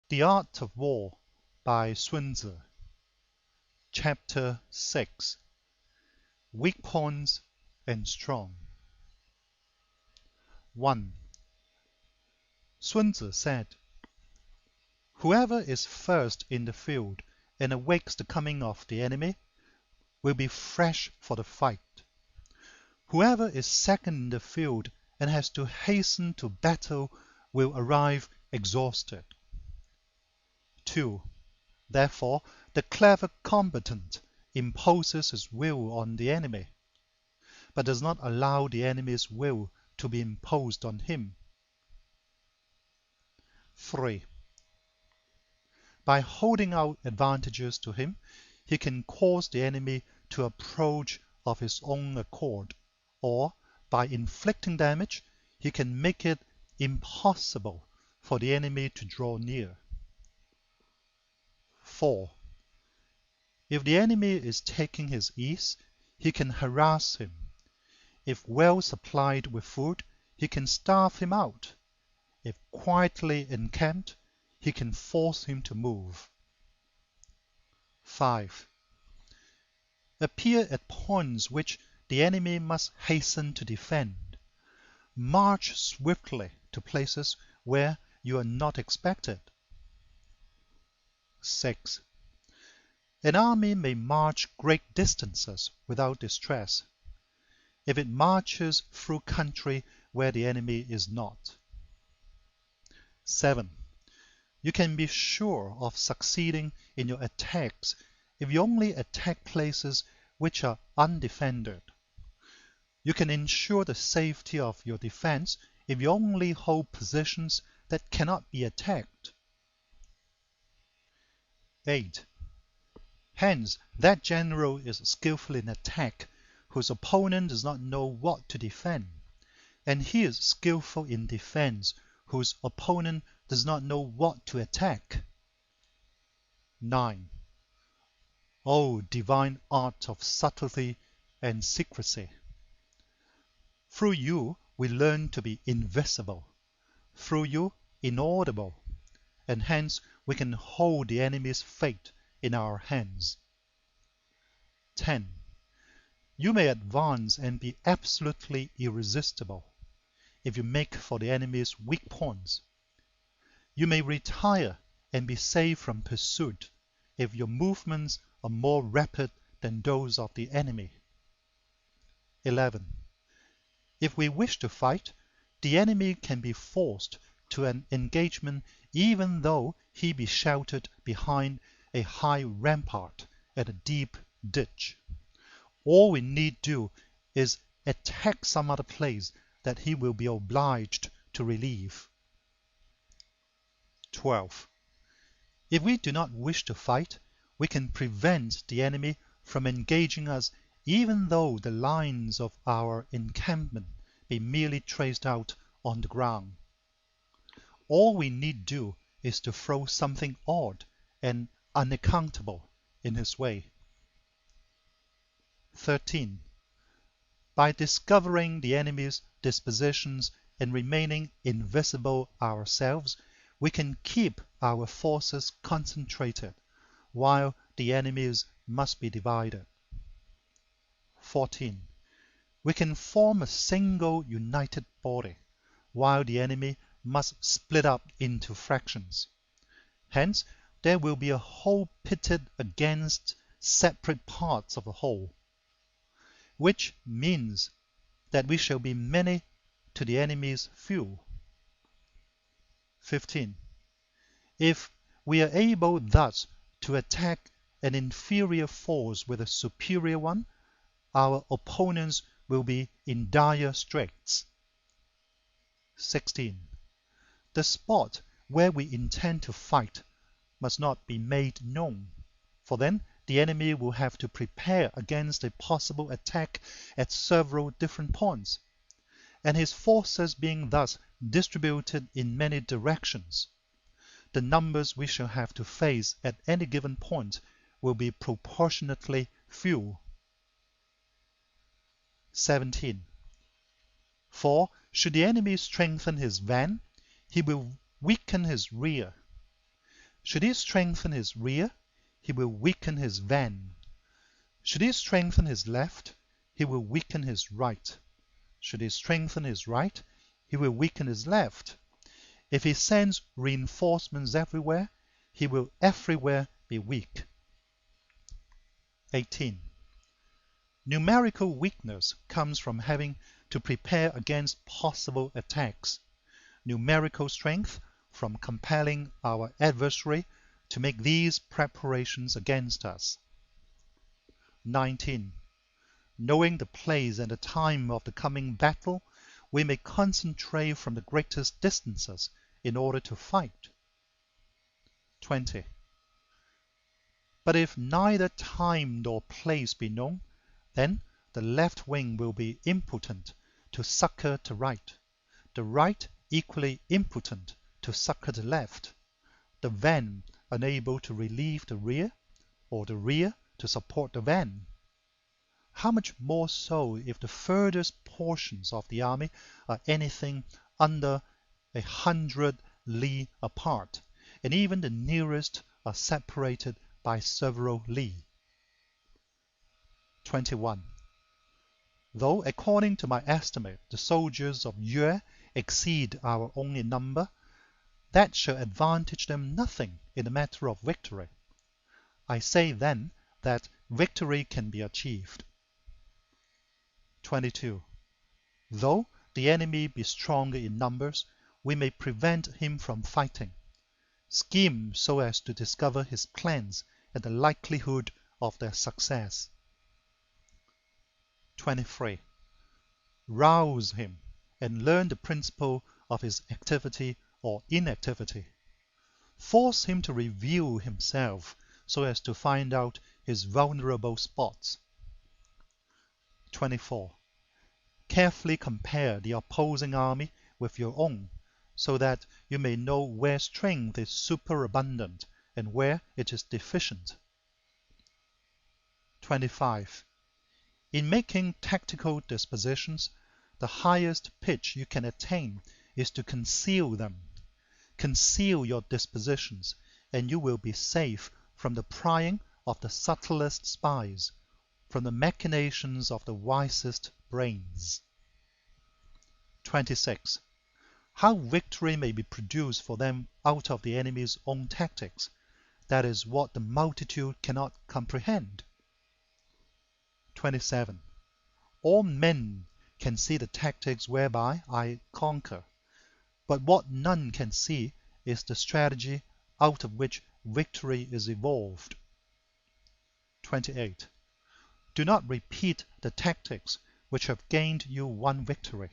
The Art of War by Sun Tzu. Chapter 6. Weak Points and Strong. 1. Sun Tzu said, "Whoever is first in the field and awakes the coming of the enemy will be fresh for the fight. Whoever is second in the field and has to hasten to battle will arrive exhausted." 2. Therefore, the clever combatant imposes his will on the enemy, but does not allow the enemy's will to be imposed on him. 3. By holding out advantages to him, he can cause the enemy to approach of his own accord, or by inflicting damage, he can make it impossible for the enemy to draw near. 4. If the enemy is taking his ease, he can harass him. If well supplied with food, he can starve him out. If quietly encamped, he can force him to move. 5. Appear at points which the enemy must hasten to defend. March swiftly to places where you are not expected. 6. An army may march great distances without distress, if it marches through country where the enemy is not. 7. You can be sure of succeeding in your attacks if you only attack places which are undefended. You can ensure the safety of your defense if you only hold positions that cannot be attacked. 8. Hence, that general is skillful in attack whose opponent does not know what to defend, and he is skillful in defense whose opponent does not know what to attack. 9. O divine art of subtlety and secrecy! Through you we learn to be invisible, through you inaudible, and hence we can hold the enemy's fate in our hands. 10. You may advance and be absolutely irresistible if you make for the enemy's weak points. You may retire and be safe from pursuit if your movements are more rapid than those of the enemy. 11. If we wish to fight, the enemy can be forced to an engagement even though he be sheltered behind a high rampart and a deep ditch. All we need do is attack some other place that he will be obliged to relieve. 12. If we do not wish to fight, we can prevent the enemy from engaging us even though the lines of our encampment be merely traced out on the ground. All we need do is to throw something odd and unaccountable in his way. 13. By discovering the enemy's dispositions and remaining invisible ourselves, we can keep our forces concentrated, while the enemy's must be divided. 14. We can form a single united body, while the enemy must split up into fractions. Hence, there will be a whole pitted against separate parts of a whole, which means that we shall be many to the enemy's few. 15. If we are able thus to attack an inferior force with a superior one, our opponents will be in dire straits. 16. The spot where we intend to fight must not be made known, for then the enemy will have to prepare against a possible attack at several different points, and his forces being thus distributed in many directions, the numbers we shall have to face at any given point will be proportionately few. 17. For should the enemy strengthen his van, he will weaken his rear. Should he strengthen his rear, he will weaken his van. Should he strengthen his left, he will weaken his right. Should he strengthen his right, he will weaken his left. If he sends reinforcements everywhere, he will everywhere be weak. 18. Numerical weakness comes from having to prepare against possible attacks. Numerical strength from compelling our adversary to make these preparations against us. 19. Knowing the place and the time of the coming battle, we may concentrate from the greatest distances in order to fight. 20. But if neither time nor place be known, then the left wing will be impotent to succor the right, the right equally impotent to succor the left, the van unable to relieve the rear, or the rear to support the van. How much more so if the furthest portions of the army are anything under 100 li apart, and even the nearest are separated by several li. 21. Though according to my estimate the soldiers of Yue exceed our own in number, that shall advantage them nothing in the matter of victory. I say then that victory can be achieved. 22. Though the enemy be stronger in numbers, we may prevent him from fighting. Scheme so as to discover his plans and the likelihood of their success. 23. Rouse him and learn the principle of his activity or inactivity. Force him to reveal himself so as to find out his vulnerable spots. 24. Carefully compare the opposing army with your own, so that you may know where strength is superabundant and where it is deficient. 25. In making tactical dispositions, the highest pitch you can attain is to conceal them. Conceal your dispositions, and you will be safe from the prying of the subtlest spies, from the machinations of the wisest brains. 26. How victory may be produced for them out of the enemy's own tactics, that is what the multitude cannot comprehend. 27. All men can see the tactics whereby I conquer, but what none can see is the strategy out of which victory is evolved. 28. Do not repeat the tactics which have gained you one victory,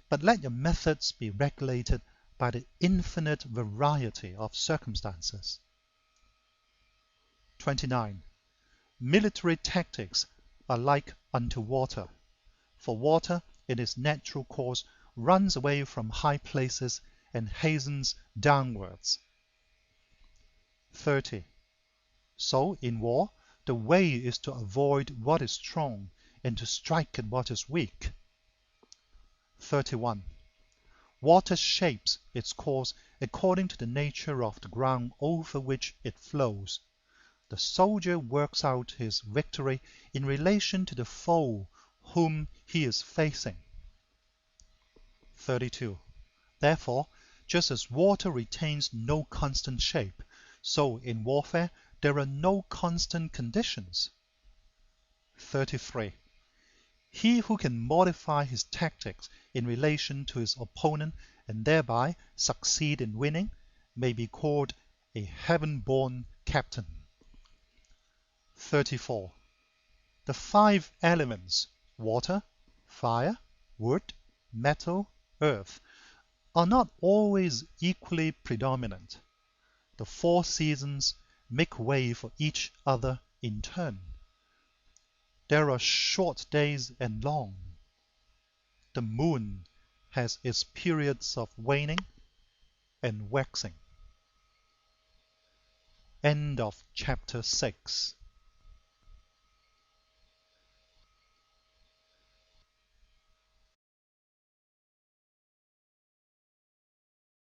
but let your methods be regulated by the infinite variety of circumstances. 29. Military tactics are like unto water, for water in its natural course runs away from high places and hastens downwards. 30. So in war, the way is to avoid what is strong and to strike at what is weak. 31. Water shapes its course according to the nature of the ground over which it flows. The soldier works out his victory in relation to the foe whom he is facing. 32. Therefore, just as water retains no constant shape, so in warfare there are no constant conditions. 33. He who can modify his tactics in relation to his opponent and thereby succeed in winning may be called a heaven-born captain. 34. The 5 elements, water, fire, wood, metal, earth, are not always equally predominant. The 4 seasons make way for each other in turn. There are short days and long. The moon has its periods of waning and waxing. End of chapter 6.